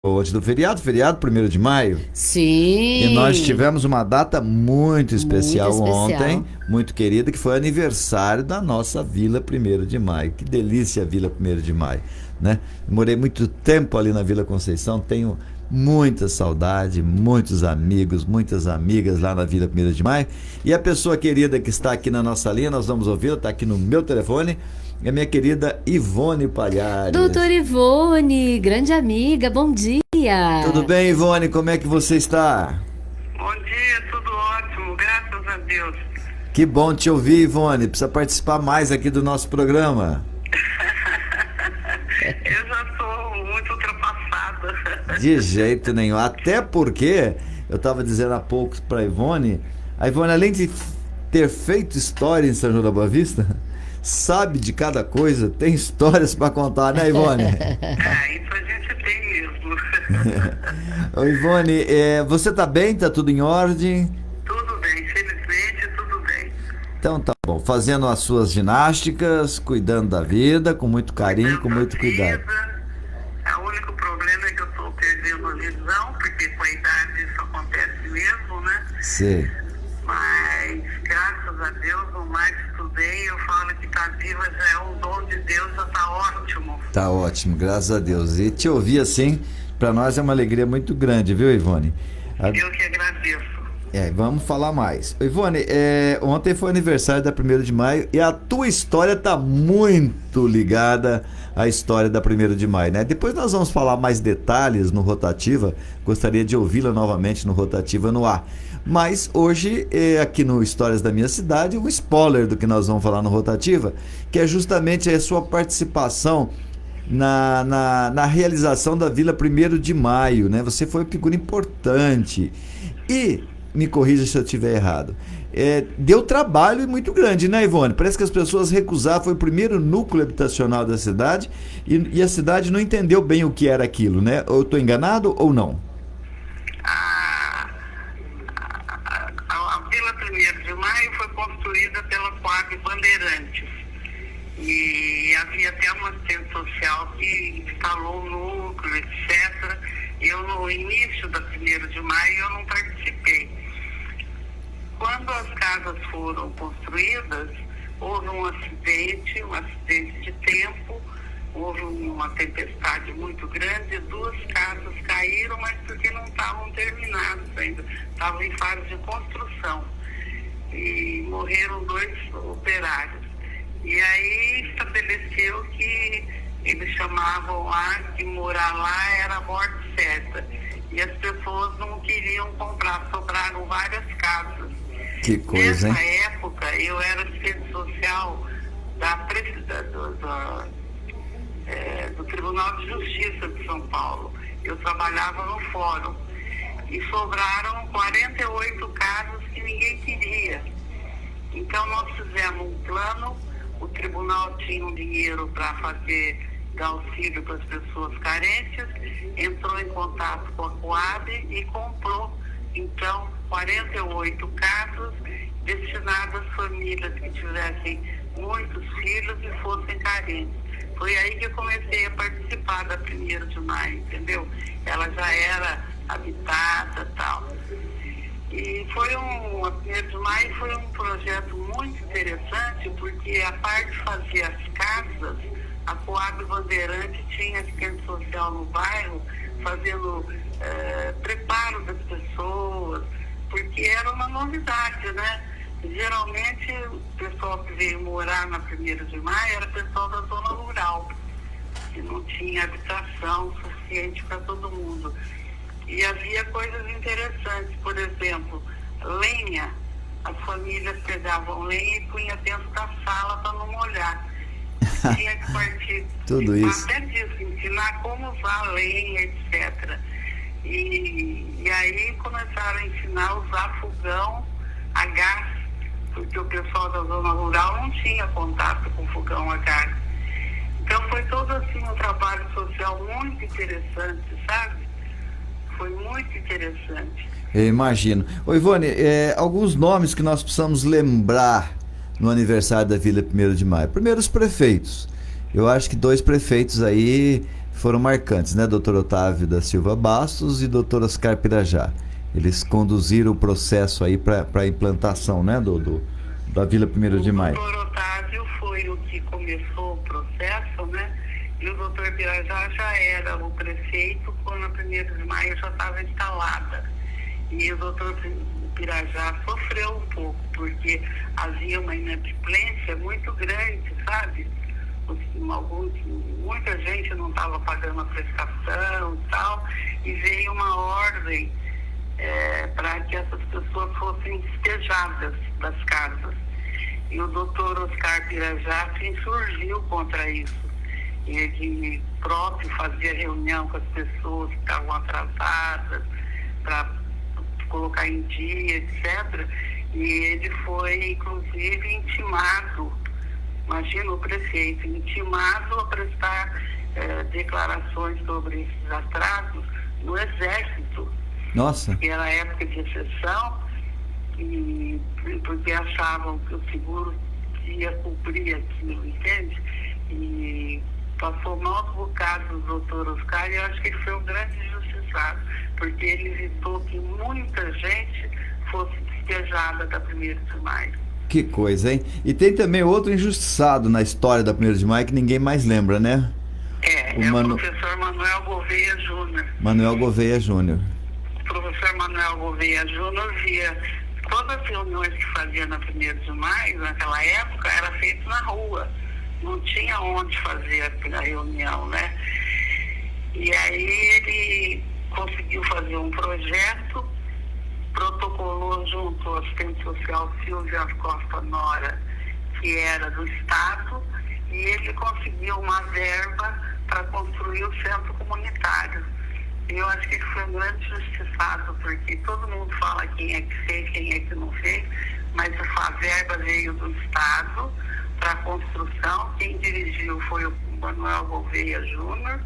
Hoje do feriado 1º de maio. E nós Sim, tivemos uma data muito muito especial ontem, especial. muito querida, que foi o aniversário da nossa Vila 1º de Maio. Que delícia a Vila 1º de Maio, né? Morei muito tempo ali na Vila Conceição, tenho muita saudade, muitos amigos, muitas amigas lá na Vila 1º de Maio. E a pessoa querida que está aqui na nossa linha, nós vamos ouvi-la, está aqui no meu telefone, é minha querida Ivone Doutora Palhares. Ivone, grande amiga, bom dia. Tudo bem, Ivone? Como é que você está? Bom dia, tudo ótimo, graças a Deus. Que bom te ouvir, Ivone. Precisa participar mais aqui do nosso programa. Eu já estou muito ultrapassada. De jeito nenhum. Até porque, eu estava dizendo há pouco para a Ivone, além de ter feito história em São João da Boa Vista, sabe de cada coisa, tem histórias para contar, né, Ivone? Isso a gente tem mesmo. Ô, Ivone, você tá bem? Tá tudo em ordem? Tudo bem, felizmente tudo bem. Então tá bom. Fazendo as suas ginásticas, cuidando da vida, com muito carinho, com Cuidando muito da cuidado. vida. O único problema é que eu estou perdendo a visão, porque com a idade isso acontece mesmo, né? Sim. Mas, graças a Deus, no mais estudei, eu falo que estar viva já é um dom de Deus, já está ótimo. Tá ótimo, graças a Deus. E te ouvir assim, pra nós é uma alegria muito grande, viu, Ivone? Eu que agradeço. Vamos falar mais. Ivone, ontem foi aniversário da 1º de maio e a tua história tá muito ligada à história da 1º de maio, né? Depois nós vamos falar mais detalhes no Rotativa, gostaria de ouvi-la novamente no Rotativa no ar. Mas hoje, aqui no Histórias da Minha Cidade, um spoiler do que nós vamos falar no Rotativa, que é justamente a sua participação na realização da Vila 1º de Maio, né? Você foi uma figura importante. E, me corrija se eu estiver errado, deu trabalho muito grande, né, Ivone? Parece que as pessoas recusaram, foi o primeiro núcleo habitacional da cidade e a cidade não entendeu bem o que era aquilo, né? Eu estou enganado ou não? A Vila 1º de Maio foi construída pela Coab Bandeirantes. E havia até uma assistente social que instalou o núcleo, etc. Eu, no início da 1º de Maio, eu não participei. Quando as casas foram construídas, houve um acidente de tempo, houve uma tempestade muito grande, 2 casas caíram, mas porque não estavam terminadas ainda, estavam em fase de construção. E morreram 2 operários. E aí estabeleceu que eles chamavam lá que morar lá era a morte certa. E as pessoas não queriam comprar, sobraram várias casas. Que coisa, hein? Nessa época, eu era assistente social do Tribunal de Justiça de São Paulo. Eu trabalhava no fórum. E sobraram 48 casas que ninguém queria. Então, nós fizemos um plano, o tribunal tinha um dinheiro para dar auxílio para as pessoas carentes, entrou em contato com a Coab e comprou, então, 48 casas destinadas às famílias que tivessem muitos filhos e fossem carentes. Foi aí que eu comecei a participar da 1º de Maio, entendeu? Ela já era habitada e tal. E a 1º de Maio foi um projeto muito interessante, porque a parte de fazer as casas, a Coab Bandeirante tinha assistente social no bairro, fazendo preparo das pessoas, porque era uma novidade, né? Geralmente o pessoal que veio morar na 1º de Maio era pessoal da zona rural, que não tinha habitação suficiente para todo mundo. E havia coisas interessantes, por exemplo, lenha. As famílias pegavam lenha e punham dentro da sala para não molhar. Tinha que partir Tudo isso. até disso, ensinar como usar a lenha, etc. E aí começaram a ensinar a usar fogão a gás, porque o pessoal da zona rural não tinha contato com fogão a gás. Então foi todo assim um trabalho social muito interessante, sabe? Foi muito interessante. Eu imagino. Ô, Ivone, alguns nomes que nós precisamos lembrar no aniversário da Vila 1º de Maio. Primeiro, os prefeitos. Eu acho que 2 prefeitos aí foram marcantes, né? Dr. Otávio da Silva Bastos e Dr. Oscar Pirajá. Eles conduziram o processo aí para a implantação, né, da Vila 1º de Maio. O Dr. Otávio foi o que começou o processo, né? E o Dr. Pirajá já era o prefeito quando a 1º de Maio já estava instalada. E o Dr. Pirajá sofreu um pouco, porque havia uma inadimplência muito grande, sabe? Muita gente não estava pagando a prestação e tal, e veio uma ordem para que essas pessoas fossem despejadas das casas. E o doutor Oscar Pirajá se insurgiu contra isso. Ele próprio fazia reunião com as pessoas que estavam atrasadas para colocar em dia, etc. E ele foi, inclusive, intimado, imagina o prefeito, intimado a prestar declarações sobre esses atrasos no Exército. Nossa! Que era época de exceção, e porque achavam que o seguro ia cumprir aquilo, entende? E passou maus bocados do doutor Oscar, e eu acho que ele foi um grande injustiçado, porque ele evitou que muita gente fosse despejada da 1º de Maio. Que coisa, hein? E tem também outro injustiçado na história da 1º de Maio que ninguém mais lembra, né? O professor Manuel Gouveia Júnior. Manuel Gouveia Júnior. O professor Manuel Gouveia Júnior via todas as reuniões que fazia na 1º de Maio, naquela época, era feito na rua. Não tinha onde fazer a reunião, né? E aí ele conseguiu fazer um projeto, protocolou junto ao assistente social Silvia Costa Nora, que era do Estado, e ele conseguiu uma verba para construir o centro comunitário. E eu acho que ele foi um grande justiçado, porque todo mundo fala quem é que fez, quem é que não fez, mas a verba veio do Estado para a construção. Quem dirigiu foi o Manuel Gouveia Júnior,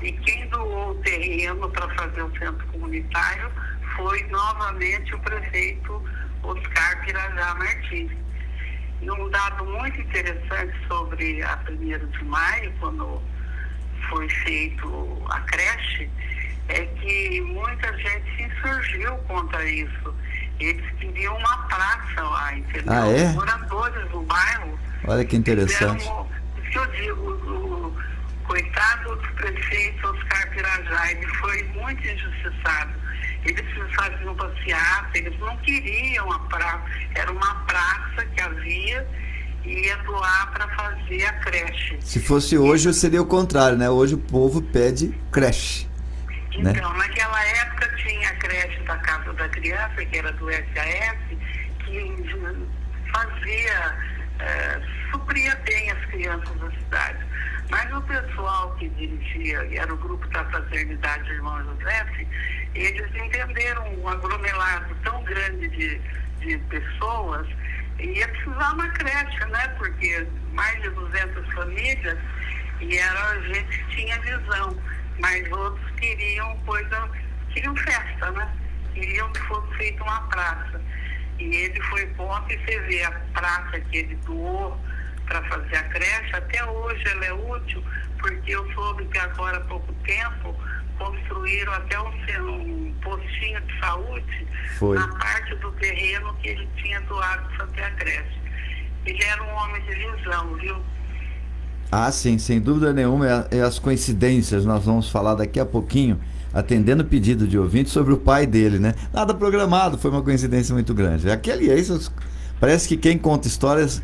e quem doou o terreno para fazer o centro comunitário foi novamente o prefeito Oscar Pirajá Martins. E um dado muito interessante sobre a 1º de Maio, quando foi feito a creche, é que muita gente se insurgiu contra isso. Eles queriam uma praça lá, entendeu? Ah, é? Os moradores do bairro. Olha que interessante. Isso que eu digo, o coitado do prefeito Oscar Pirajá, ele foi muito injustiçado. Eles faziam passeata, eles não queriam a praça, era uma praça que havia e ia doar para fazer a creche. Se fosse hoje, seria o contrário, né? Hoje o povo pede creche. Então, né? Naquela época tinha a creche da Casa da Criança, que era do SAS, que supria bem as crianças da cidade. Mas o pessoal que dirigia, e era o grupo da Fraternidade Irmão José, eles entenderam um aglomerado tão grande de pessoas, ia precisar uma creche, né? Porque mais de 200 famílias, e era gente que tinha visão. Mas outros queriam festa, né? Queriam que fosse feita uma praça. E ele foi contra, e você vê a praça que ele doou para fazer a creche, até hoje ela é útil, porque eu soube que agora há pouco tempo construíram até um postinho de saúde na parte do terreno que ele tinha doado para fazer a creche. Ele era um homem de visão, viu? Ah, sim, sem dúvida nenhuma. É as coincidências, nós vamos falar daqui a pouquinho, atendendo o pedido de ouvinte sobre o pai dele, né? Nada programado, foi uma coincidência muito grande. Aliás, parece que quem conta histórias,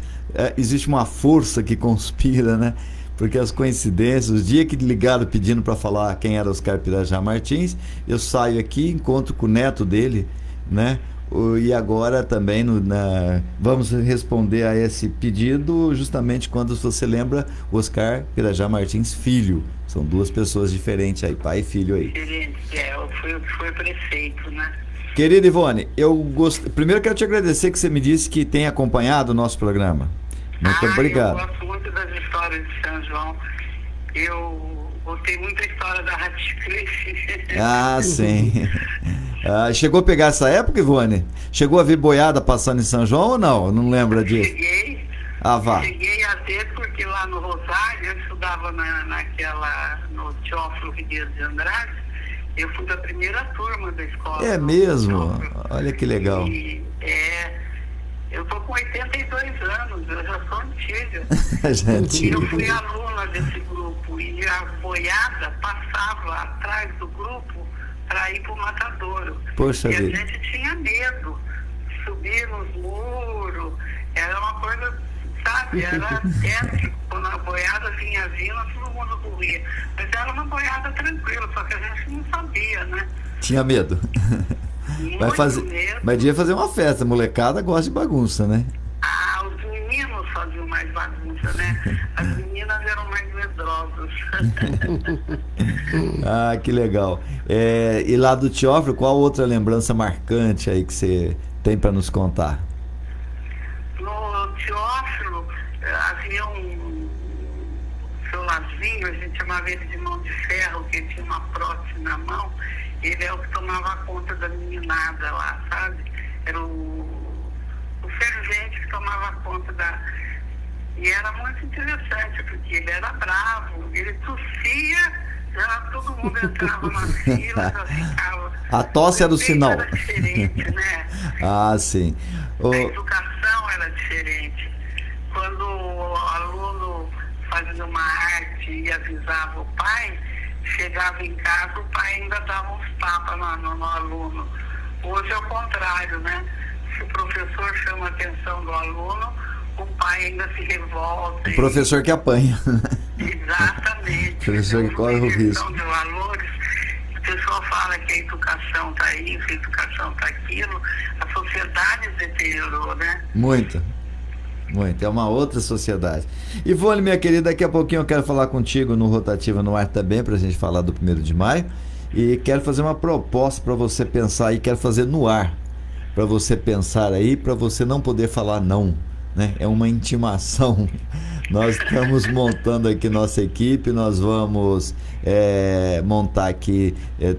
existe uma força que conspira, né? Porque as coincidências, os dias que ligaram pedindo para falar quem era Oscar Pirajá Martins, eu saio aqui, encontro com o neto dele, né? E agora também vamos responder a esse pedido justamente quando você lembra Oscar Pirajá Martins filho. São duas pessoas diferentes aí, pai e filho aí. Foi prefeito, né? Querida Ivone, primeiro quero te agradecer que você me disse que tem acompanhado o nosso programa. Muito obrigado. Eu gosto muito das histórias de São João. Eu gostei muito da história da Ratcliffe. Ah, sim. Chegou a pegar essa época, Ivone? Chegou a ver boiada passando em São João ou não? Não lembra disso? Cheguei. Ah, vá. Cheguei a ter, porque lá no Rosário eu estudava estudava no Teófilo Ribeiro de Andrade, eu fui da primeira turma da escola. É mesmo? Olha que legal. Eu tô com 82 anos, eu já sou antiga. Gente. E eu fui aluna desse grupo e a boiada passava atrás do grupo para ir para o matadouro. Poxa e vida. A gente tinha medo de subir nos muros, era uma coisa, sabe, era tétrico. Quando a boiada vinha vindo, todo mundo corria. Mas era uma boiada tranquila, só que a gente não sabia, né? Tinha medo. Medo. Mas devia fazer uma festa, molecada gosta de bagunça, né? Os meninos faziam mais bagunça, né? As meninas eram mais medrosas. Ah, que legal. E lá do Teófilo, qual outra lembrança marcante aí que você tem para nos contar? No Teófilo, havia um seu Lazinho, a gente chamava ele de mão de ferro, que ele tinha uma prótese na mão. Ele é o que tomava conta da meninada lá, sabe? Era o servente que tomava conta da... E era muito interessante, porque ele era bravo, ele tossia, já todo mundo entrava na fila, já ficava... A tosse era o sinal. Era diferente, né? Ah, sim. A educação era diferente. Quando o aluno fazia uma arte e avisava o pai, chegava em casa, o pai ainda dava uns tapas no aluno. Hoje é o contrário, né? Se o professor chama a atenção do aluno, o pai ainda se revolta. O professor que apanha. Exatamente. O professor que corre o risco. De valores, o pessoal fala que a educação está isso, a educação está aquilo. A sociedade se deteriorou, né? Muito. É uma outra sociedade. Ivone, minha querida, daqui a pouquinho eu quero falar contigo no Rotativa no Ar também, pra gente falar do 1º de maio. E quero fazer uma proposta para você pensar aí, quero fazer no ar, para você pensar aí, para você não poder falar não, né? É uma intimação. Nós estamos montando aqui nossa equipe, nós vamos montar aqui,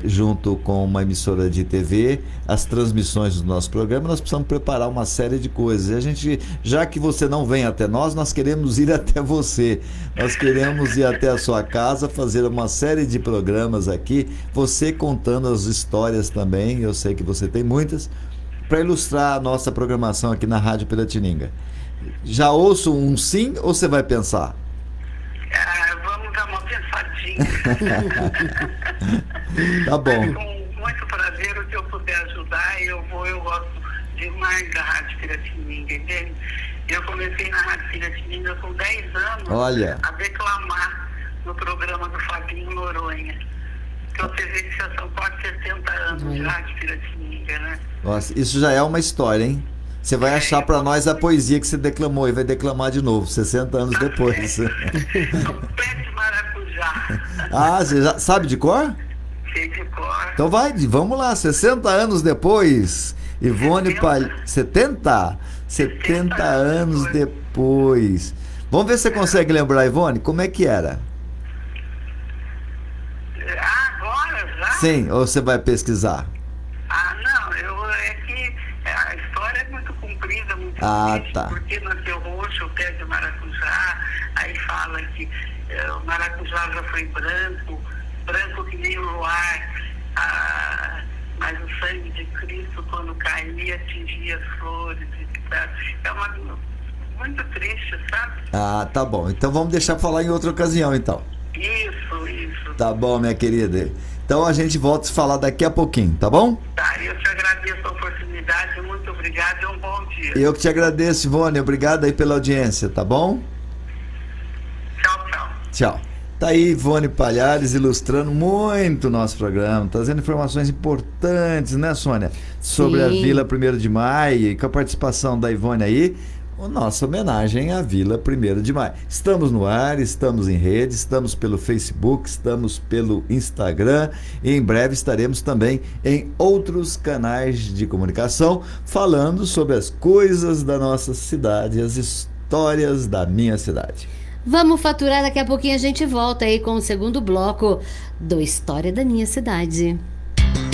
junto com uma emissora de TV, as transmissões do nosso programa. Nós precisamos preparar uma série de coisas. E a gente, já que você não vem até nós queremos ir até você. Nós queremos ir até a sua casa, fazer uma série de programas aqui, você contando as histórias também, eu sei que você tem muitas, para ilustrar a nossa programação aqui na Rádio Piratininga. Já ouço um sim ou você vai pensar? Vamos dar uma pensadinha. Tá bom. Mas com muito prazer, o que eu puder ajudar, eu gosto demais da Rádio Piratininga, entende? Eu comecei na Rádio Piratininga com 10 anos. Olha. A declamar no programa do Fabinho Noronha. Então você vê que já são quase 70 anos de Rádio Piratininga, né? Nossa, isso já é uma história, hein? Você vai achar para nós a poesia que você declamou e vai declamar de novo, 60 anos depois. O pé de maracujá. Ah, você já sabe de cor? Sei de cor. Então vamos lá, 60 anos depois. Ivone Palhares. 70? 70 anos depois. Vamos ver se você consegue lembrar, Ivone, como é que era? Agora já? Sim, ou você vai pesquisar? A história é muito comprida, muito triste, tá. Porque nasceu roxo, o pé de maracujá, aí fala que o maracujá já foi branco que nem o luar, mas o sangue de Cristo, quando caía, atingia as flores. É muito triste, sabe? Ah, tá bom. Então vamos deixar falar em outra ocasião, então. Isso. Tá bom, minha querida. Então a gente volta a se falar daqui a pouquinho, tá bom? Tá, eu te agradeço a oportunidade, muito obrigado e um bom dia. Eu que te agradeço, Ivone, obrigado aí pela audiência, tá bom? Tchau. Tá aí Ivone Palhares ilustrando muito o nosso programa, trazendo informações importantes, né, Sônia? Sobre a Vila 1º de Maio, e com a participação da Ivone aí, a nossa homenagem à Vila 1º de Maio. Estamos no ar, estamos em rede, estamos pelo Facebook, estamos pelo Instagram e em breve estaremos também em outros canais de comunicação falando sobre as coisas da nossa cidade, as histórias da minha cidade. Vamos faturar, daqui a pouquinho a gente volta aí com o segundo bloco do História da Minha Cidade.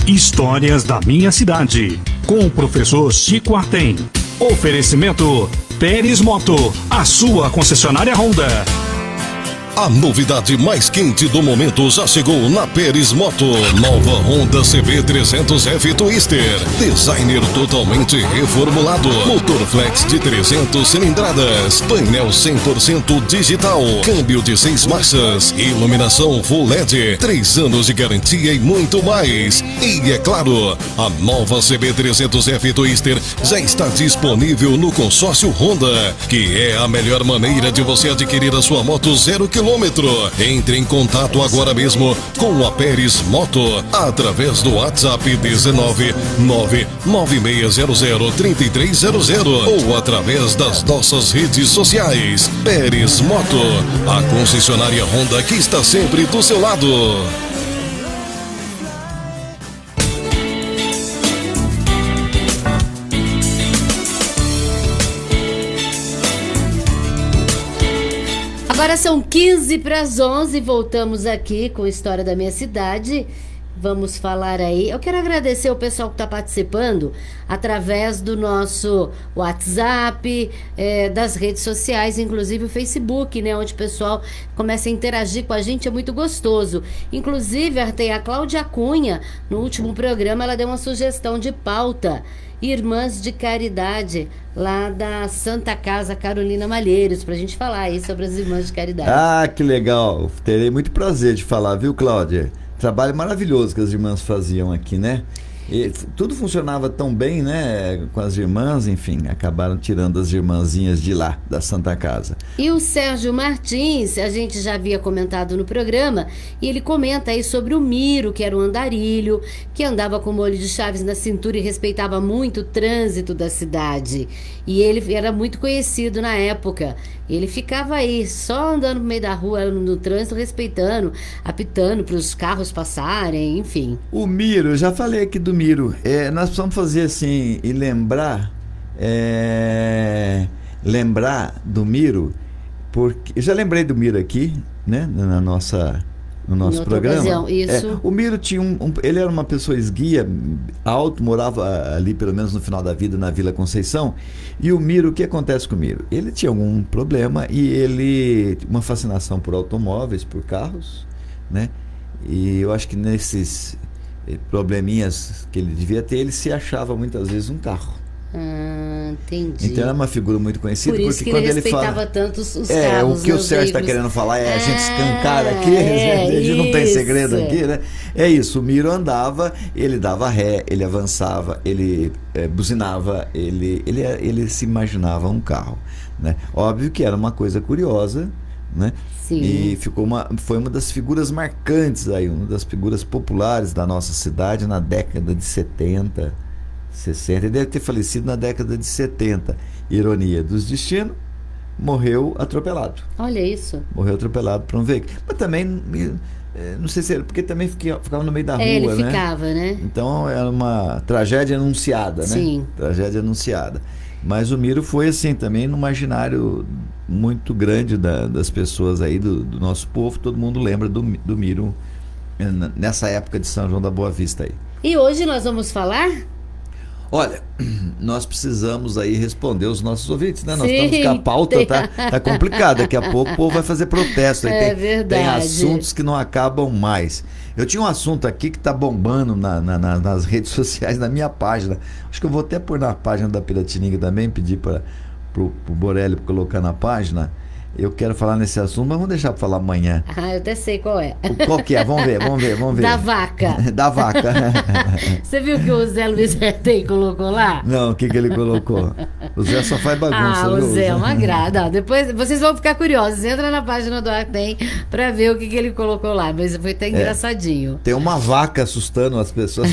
Histórias da Minha Cidade, com o professor Chico Artem. Oferecimento Pérez Moto, a sua concessionária Honda. A novidade mais quente do momento já chegou na Pérez Moto. Nova Honda CB300F Twister. Designer totalmente reformulado. Motor flex de 300 cilindradas. Painel 100% digital. Câmbio de 6 marchas. Iluminação Full LED. 3 anos de garantia e muito mais. E é claro, a nova CB300F Twister já está disponível no consórcio Honda, que é a melhor maneira de você adquirir a sua moto 0 km. Entre em contato agora mesmo com a Pérez Moto através do WhatsApp 19996003300 ou através das nossas redes sociais. Pérez Moto, a concessionária Honda que está sempre do seu lado. Agora são 15 para as 11, voltamos aqui com a História da Minha Cidade. Vamos falar aí. Eu quero agradecer o pessoal que está participando através do nosso WhatsApp, das redes sociais, inclusive o Facebook, né? Onde o pessoal começa a interagir com a gente, é muito gostoso. Inclusive, tem a Cláudia Cunha, no último programa, ela deu uma sugestão de pauta. Irmãs de Caridade, lá da Santa Casa Carolina Malheiros, pra gente falar aí sobre as Irmãs de Caridade. Ah, que legal. Terei muito prazer de falar, viu, Cláudia? Trabalho maravilhoso que as irmãs faziam aqui, né? E tudo funcionava tão bem, né? Com as irmãs, enfim, acabaram tirando as irmãzinhas de lá, da Santa Casa. E o Sérgio Martins, a gente já havia comentado no programa, e ele comenta aí sobre o Miro, que era um andarilho, que andava com molho de chaves na cintura e respeitava muito o trânsito da cidade. E ele era muito conhecido na época. Ele ficava aí, só andando no meio da rua, no trânsito, respeitando, apitando para os carros passarem, enfim. O Miro, eu já falei aqui do Miro. Nós precisamos fazer assim e lembrar do Miro, porque eu já lembrei do Miro aqui, né, no nosso programa. Ocasião, isso. O Miro tinha ele era uma pessoa esguia, alto, morava ali pelo menos no final da vida na Vila Conceição. E o Miro, o que acontece com o Miro? Ele tinha algum problema e ele uma fascinação por automóveis, por carros, né? E eu acho que nesses probleminhas que ele devia ter, ele se achava muitas vezes um carro. Entendi. Então era uma figura muito conhecida. Por isso porque que quando ele respeitava fala, tanto os carros. o que o Sérgio está querendo falar a gente escancar aqui, a gente não tem segredo aqui, né? É isso, o Miro andava, ele dava ré, ele avançava, ele buzinava, ele se imaginava um carro, né? Óbvio que era uma coisa curiosa, né? Sim. E foi uma das figuras marcantes aí, uma das figuras populares da nossa cidade na década de 70, 60. Ele deve ter falecido na década de 70. Ironia dos destinos, morreu atropelado. Olha isso. Morreu atropelado por um veículo. Mas também, não sei se era, porque também ficava no meio da rua, ele né? ficava, né? Então era uma tragédia anunciada, né? Sim. Tragédia anunciada. Mas o Miro foi assim também no imaginário muito grande das pessoas aí, do nosso povo. Todo mundo lembra do Miro nessa época de São João da Boa Vista aí. E hoje nós vamos falar? Olha, nós precisamos aí responder os nossos ouvintes, né? Nós Sim, estamos com a pauta, tá complicada. Daqui a pouco o povo vai fazer protesto. Aí verdade. Tem assuntos que não acabam mais. Eu tinha um assunto aqui que tá bombando nas redes sociais, na minha página. Acho que eu vou até pôr na página da Piratininga também, pedir pro Borelli colocar na página. Eu quero falar nesse assunto, mas vamos deixar para falar amanhã. Eu até sei qual é. Qual que é? Vamos ver. Da vaca. Da vaca. Você viu que o Zé Luiz Retei colocou lá? Não, o que ele colocou? O Zé só faz bagunça. O Zé é uma grada. Depois vocês vão ficar curiosos. Entra na página do Artem para ver o que ele colocou lá. Mas foi até engraçadinho. Tem uma vaca assustando as pessoas,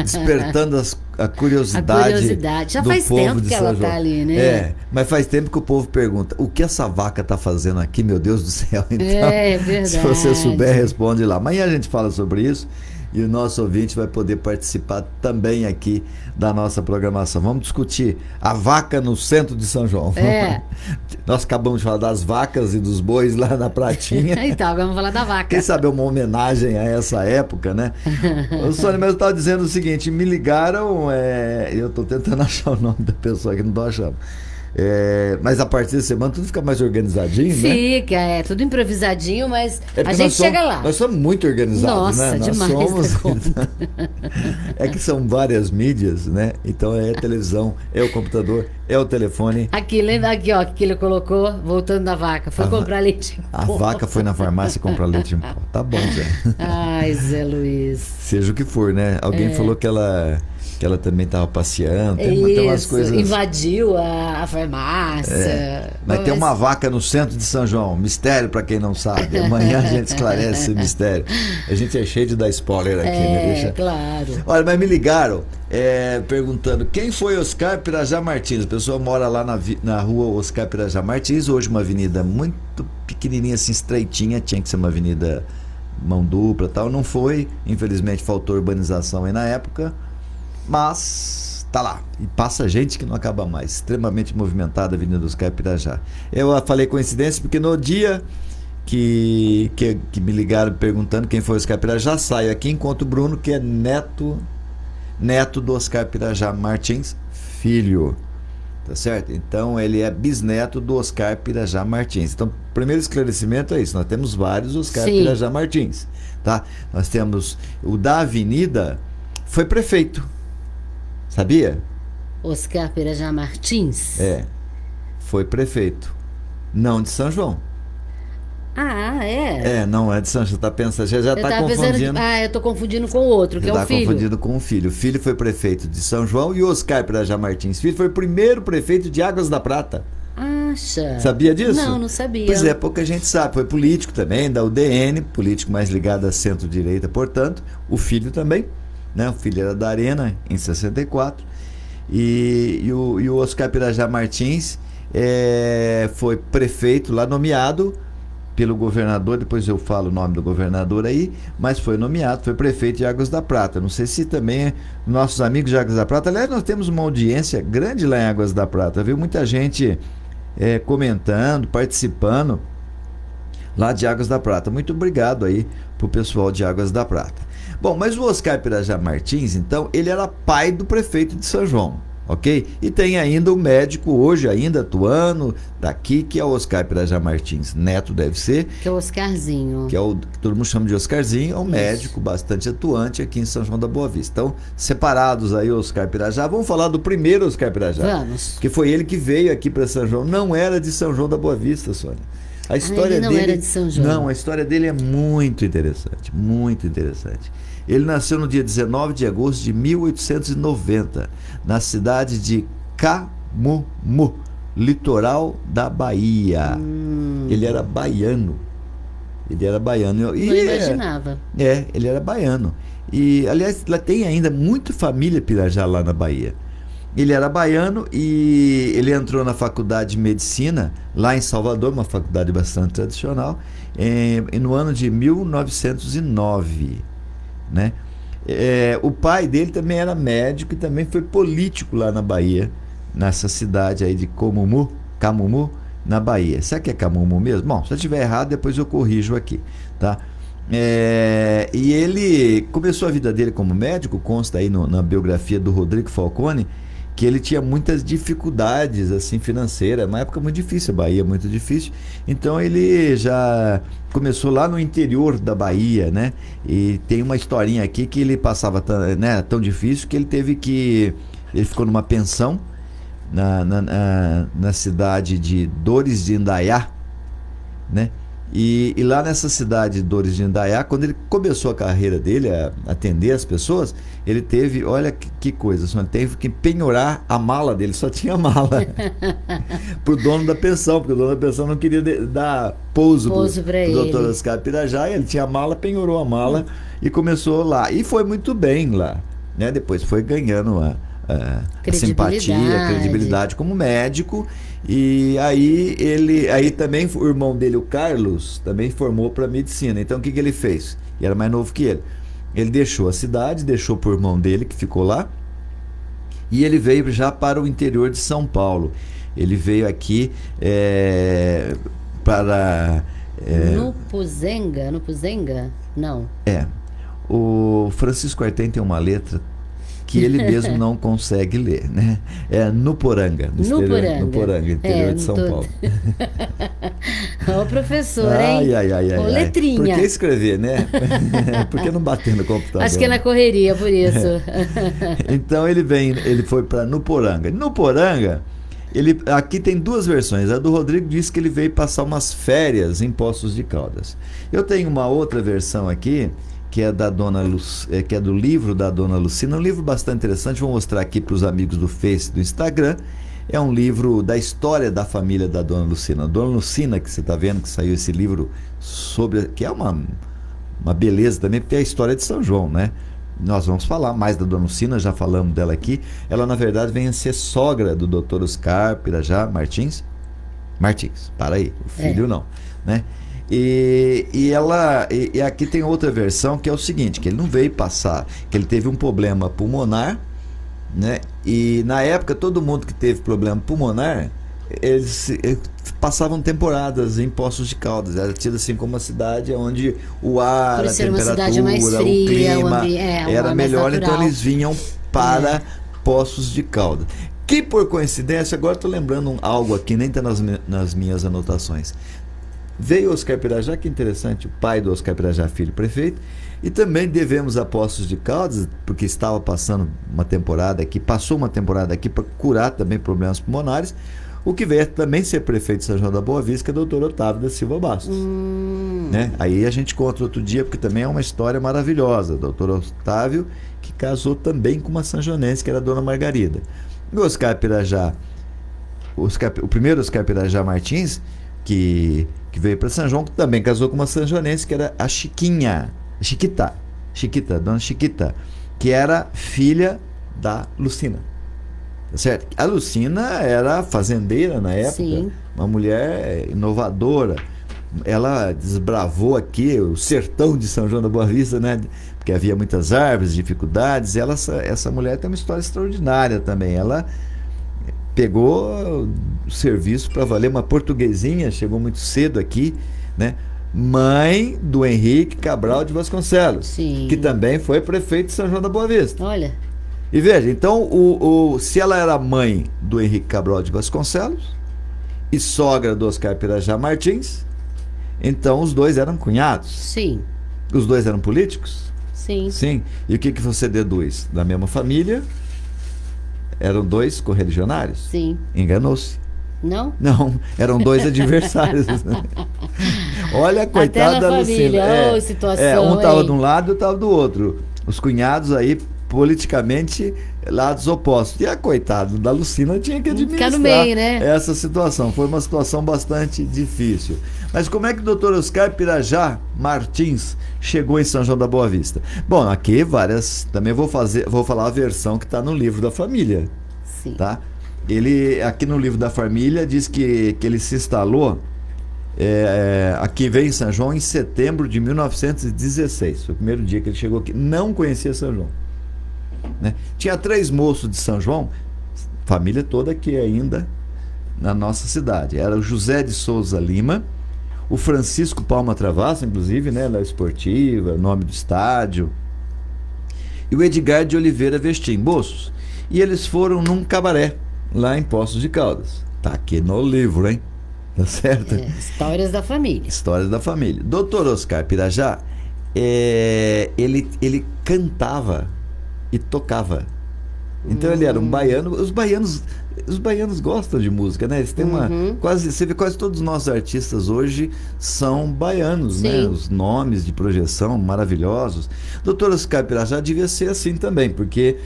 despertando a curiosidade. Já do faz povo tempo de que São ela João. tá ali, né? Mas faz tempo que o povo pergunta: o que essa vaca tá fazendo aqui, meu Deus do céu? Então, verdade. se você souber, responde lá. Amanhã a gente fala sobre isso e o nosso ouvinte vai poder participar também aqui da nossa programação. Vamos discutir a vaca no centro de São João. Nós acabamos de falar das vacas e dos bois lá na Pratinha. Então, agora vamos falar da vaca. Quem sabe é uma homenagem a essa época, né? Ô, Sônia, mas eu estava dizendo o seguinte, me ligaram, eu estou tentando achar o nome da pessoa que não estou achando. Mas a partir da semana tudo fica mais organizadinho, né? Fica, é tudo improvisadinho, mas a porque gente chega lá. Nós somos muito organizados, Nossa, né? Nós demais somos. da conta. É que são várias mídias, né? Então é a televisão, é o computador, é o telefone. Aqui, lembra aqui, ó, que ele colocou, voltando da vaca, foi comprar leite em A pó. vaca foi na farmácia comprar leite em pó. Tá bom, Zé. Ai, Zé Luiz. Seja o que for, né? Alguém falou que ela também estava passeando. Tem umas Isso, coisas. invadiu a farmácia. Mas tem uma vaca no centro de São João. Mistério pra quem não sabe. Amanhã a gente esclarece esse mistério. A gente é cheio de dar spoiler aqui, né? Deixa... claro. Olha, mas me ligaram perguntando quem foi Oscar Pirajá Martins. A pessoa mora lá na rua Oscar Pirajá Martins. Hoje uma avenida muito pequenininha, assim, estreitinha. Tinha que ser uma avenida mão dupla e tal. Não foi. Infelizmente faltou urbanização aí na época. Mas tá lá, e passa gente que não acaba mais. Extremamente movimentada a Avenida Oscar Pirajá. Eu falei coincidência porque no dia que me ligaram perguntando quem foi Oscar Pirajá, saio aqui e encontro o Bruno, que é neto do Oscar Pirajá Martins Filho. Tá certo? Então ele é bisneto do Oscar Pirajá Martins. Então, primeiro esclarecimento é isso: nós temos vários Oscar Pirajá Martins, tá? Nós temos o da Avenida, foi prefeito. Sabia? Oscar Pirajá Martins? Foi prefeito. Não de São João. Ah, é? Não é de São João. Você tá pensando, já Eu tá tava confundindo. pensando, eu tô confundindo com o outro, que é o filho. Tá confundindo com o filho. O filho foi prefeito de São João e o Oscar Pirajá Martins Filho foi o primeiro prefeito de Águas da Prata. Acha? Sabia disso? Não sabia. Pois é, pouca gente sabe. Foi político também, da UDN, político mais ligado à centro-direita, portanto. O filho também. Né? O filho era da Arena, em 64. E o Oscar Pirajá Martins foi prefeito lá, nomeado pelo governador. Depois eu falo o nome do governador aí. Mas foi nomeado, foi prefeito de Águas da Prata. Não sei se também nossos amigos de Águas da Prata. Aliás, nós temos uma audiência grande lá em Águas da Prata. Viu muita gente comentando, participando lá de Águas da Prata. Muito obrigado aí pro pessoal de Águas da Prata. Bom, mas o Oscar Pirajá Martins, então, ele era pai do prefeito de São João, ok? E tem ainda o médico hoje ainda atuando daqui, que é o Oscar Pirajá Martins, neto deve ser. Que é o Oscarzinho. Que é o que todo mundo chama de Oscarzinho, é um médico bastante atuante aqui em São João da Boa Vista. Então, separados aí o Oscar Pirajá, vamos falar do primeiro Oscar Pirajá. Vamos. Que foi ele que veio aqui para São João, não era de São João da Boa Vista, Sônia. A história ele não dele, era de São João. Não, a história dele é muito interessante, muito interessante. Ele nasceu no dia 19 de agosto de 1890, na cidade de Camumu, litoral da Bahia. Ele era baiano. Não imaginava. Ele era baiano. E, aliás, lá tem ainda muita família Pirajá lá na Bahia. Ele era baiano e ele entrou na faculdade de medicina lá em Salvador, uma faculdade bastante tradicional, no ano de 1909, né? O pai dele também era médico e também foi político lá na Bahia, nessa cidade aí de Camumu, na Bahia. Será que é Camumu mesmo? Bom, se eu estiver errado, depois eu corrijo aqui, tá? E ele começou a vida dele como médico, consta aí na biografia do Rodrigo Falcone, que ele tinha muitas dificuldades assim financeiras, uma época muito difícil, a Bahia muito difícil, então ele já começou lá no interior da Bahia, né? E tem uma historinha aqui que ele passava tão difícil que ele ficou numa pensão na cidade de Dores de Indaiá, né? E lá nessa cidade de Dores de Indaiá, quando ele começou a carreira dele a atender as pessoas, ele teve, olha que coisa, só teve que penhorar a mala dele, só tinha mala pro dono da pensão, porque o dono da pensão não queria dar pouso pro doutor Oscar Pirajá, e ele tinha a mala, penhorou a mala e começou lá, e foi muito bem lá, né? Depois foi ganhando a simpatia, a credibilidade como médico. E aí também o irmão dele, o Carlos, também formou para medicina. Então o que ele fez? E era mais novo que ele. Ele deixou a cidade, deixou para o irmão dele que ficou lá, e ele veio já para o interior de São Paulo. Ele veio aqui para Nupuzenga? Não. O Francisco Artem tem uma letra que ele mesmo não consegue ler, né? É Nuporanga, Nuporanga, interior de São Paulo. Ô, professor, hein? Ô, letrinha. Por que escrever, né? Por que não bater no computador? Acho que é na correria, por isso. Então ele foi para Nuporanga. Nuporanga, aqui tem duas versões. A do Rodrigo diz que ele veio passar umas férias em Poços de Caldas. Eu tenho uma outra versão aqui, que é que é do livro da Dona Lucina, um livro bastante interessante. Vou mostrar aqui para os amigos do Face, do Instagram. É um livro da história da família da Dona Lucina. A Dona Lucina, que você está vendo que saiu esse livro sobre, que é uma beleza também, porque é a história de São João, né? Nós vamos falar mais da Dona Lucina, já falamos dela aqui. Ela, na verdade, vem a ser sogra do Dr. Oscar Pirajá Martins, para aí, o filho não, né? E aqui tem outra versão, que é o seguinte, que ele não veio passar, que ele teve um problema pulmonar, né? E na época todo mundo que teve problema pulmonar, eles passavam temporadas em Poços de Caldas. Era tido assim como uma cidade onde o ar, a temperatura, mais fria, o clima era melhor, então eles vinham para Poços de Caldas. Que por coincidência, agora estou lembrando algo aqui, nem está nas minhas anotações. Veio Oscar Pirajá, que interessante, o pai do Oscar Pirajá, filho prefeito, e também devemos a Poços de Caldas, porque estava passando uma temporada aqui, passou uma temporada aqui para curar também problemas pulmonares, o que veio também ser prefeito de São João da Boa Vista, que é o Dr. Otávio da Silva Bastos. Né? Aí a gente conta outro dia, porque também é uma história maravilhosa. Dr. Otávio, que casou também com uma sanjonense, que era a Dona Margarida. E o Oscar Pirajá, o primeiro Oscar Pirajá Martins, que veio para São João, que também casou com uma sanjonense, que era a Chiquita, Dona Chiquita, que era filha da Lucina. Tá certo? A Lucina era fazendeira na época, sim, uma mulher inovadora. Ela desbravou aqui o sertão de São João da Boa Vista, né? Porque havia muitas árvores, dificuldades. Essa mulher tem uma história extraordinária também. Ela pegou o serviço para valer, uma portuguesinha, chegou muito cedo aqui, né? Mãe do Henrique Cabral de Vasconcelos, sim, que também foi prefeito de São João da Boa Vista. Olha. E veja, então, se ela era mãe do Henrique Cabral de Vasconcelos e sogra do Oscar Pirajá Martins, então os dois eram cunhados. Sim. Os dois eram políticos? Sim. Sim. E o que você deduz? Da mesma família? Eram dois correligionários? Sim. Enganou-se. Não? Não, eram dois adversários. Olha a coitada da Lucina. Situação, um estava de um lado e outro estava do outro. Os cunhados aí, politicamente, lados opostos. E a coitada da Lucina tinha que administrar no meio, né? Essa situação. Foi uma situação bastante difícil. Mas como é que o Dr. Oscar Pirajá Martins chegou em São João da Boa Vista? Bom, aqui também vou falar a versão que está no livro da família. Sim. Tá? Ele, aqui no livro da família, diz que ele se instalou aqui em São João em setembro de 1916. Foi o primeiro dia que ele chegou aqui. Não conhecia São João. Né? Tinha 3 moços de São João, família toda aqui ainda na nossa cidade. Era o José de Souza Lima, o Francisco Palma Travasso, inclusive, né, da Esportiva, nome do estádio, e o Edgar de Oliveira Vestim, moços. E eles foram num cabaré lá em Poços de Caldas. Tá aqui no livro, hein? Tá certo? Histórias da família. Histórias da família. Dr. Oscar Pirajá, ele cantava e tocava. Então ele era um baiano. Os baianos gostam de música, né? Eles têm você vê quase todos os nossos artistas hoje são baianos, né? Os nomes de projeção maravilhosos. Dr. Oscar Pirajá devia ser assim também, porque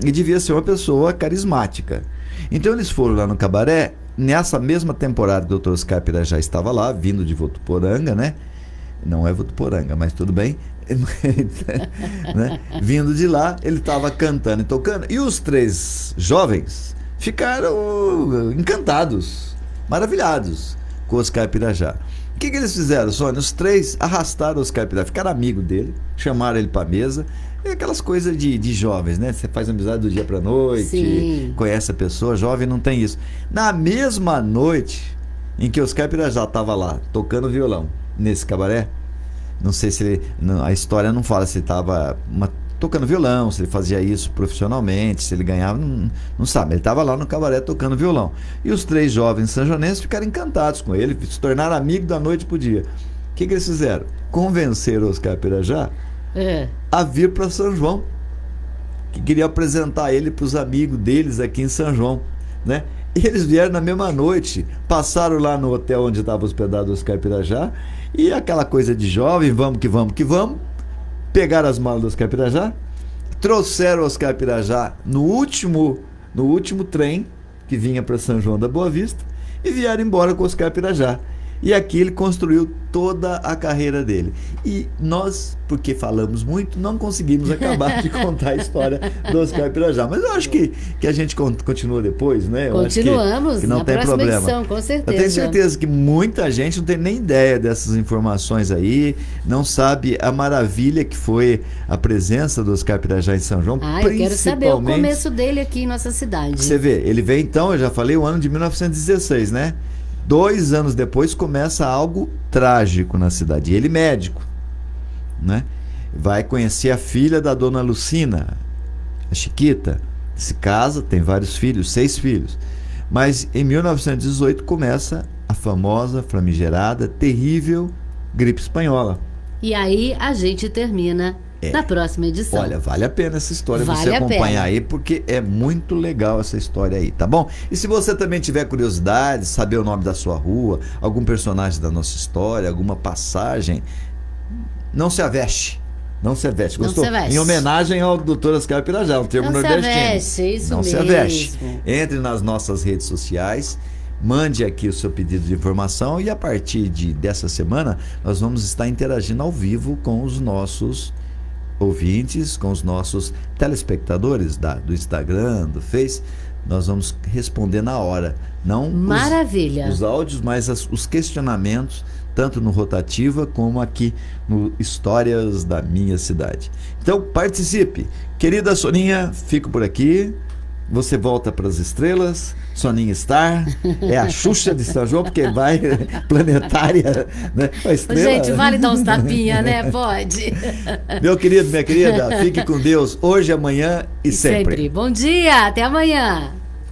ele devia ser uma pessoa carismática. Então eles foram lá no cabaré. Nessa mesma temporada, o Dr. Oscar Pirajá estava lá, vindo de Votuporanga, né? Não é Votuporanga, mas tudo bem. Né? Vindo de lá, ele estava cantando e tocando. E os 3 jovens ficaram encantados, maravilhados com o Oscar Pirajá. O que eles fizeram, Sônia? Os 3 arrastaram o Oscar Pirajá, ficaram amigos dele, chamaram ele para a mesa. É aquelas coisas de jovens, né? Você faz amizade do dia para noite, sim, conhece a pessoa, jovem não tem isso. Na mesma noite em que o Oscar Pirajá estava lá tocando violão nesse cabaré, não sei se a história não fala se ele estava tocando violão, se ele fazia isso profissionalmente, se ele ganhava, não sabe. Ele estava lá no cabaré tocando violão. E os 3 jovens sanjonenses ficaram encantados com ele, se tornaram amigos da noite pro dia. O que eles fizeram? Convenceram Oscar Pirajá a vir para São João, que queria apresentar ele para os amigos deles aqui em São João, né? E eles vieram na mesma noite, passaram lá no hotel onde estava hospedado o Oscar Pirajá, e aquela coisa de jovem, vamos que vamos que vamos, pegaram as malas do Oscar Pirajá, trouxeram o Oscar Pirajá no último trem que vinha para São João da Boa Vista e vieram embora com o Oscar Pirajá. E aqui ele construiu toda a carreira dele. E nós, porque falamos muito, não conseguimos acabar de contar a história do Oscar Pirajá. Mas eu acho que a gente continua depois, né? Eu Continuamos acho que não na tem próxima problema. edição, com certeza. Eu tenho certeza que muita gente não tem nem ideia dessas informações aí, não sabe a maravilha que foi a presença do Oscar Pirajá em São João. Eu quero saber o começo dele aqui em nossa cidade. Você vê, ele vem então, eu já falei, o ano de 1916, né? 2 anos depois começa algo trágico na cidade. Ele médico, né? Vai conhecer a filha da dona Lucina, a Chiquita. Se casa, tem vários filhos, 6 filhos. Mas em 1918 começa a famosa, famigerada, terrível gripe espanhola. E aí a gente termina na próxima edição. Olha, vale a pena essa história, Vale você a acompanhar pena. aí, porque é muito legal essa história aí, tá bom? E se você também tiver curiosidade, saber o nome da sua rua, algum personagem da nossa história, alguma passagem, não se aveste. Não se aveste. Gostou? Não se aveste. Em homenagem ao Dr. Oscar Pirajá, um termo Não se nordestino. aveste, isso não mesmo. se aveste. Entre nas nossas redes sociais, mande aqui o seu pedido de informação e a partir dessa semana nós vamos estar interagindo ao vivo com os nossos ouvintes, com os nossos telespectadores do Instagram, do Face. Nós vamos responder na hora, não Maravilha. os áudios, mas os questionamentos, tanto no Rotativa como aqui no Histórias da Minha Cidade. Então participe. Querida Soninha, fico por aqui. Você volta para as estrelas, Soninha Star, é a Xuxa de São João, porque vai planetária, né? A estrela. Gente, vale dar uns tapinha, né? Pode. Meu querido, minha querida, fique com Deus hoje, amanhã e sempre. Bom dia, até amanhã.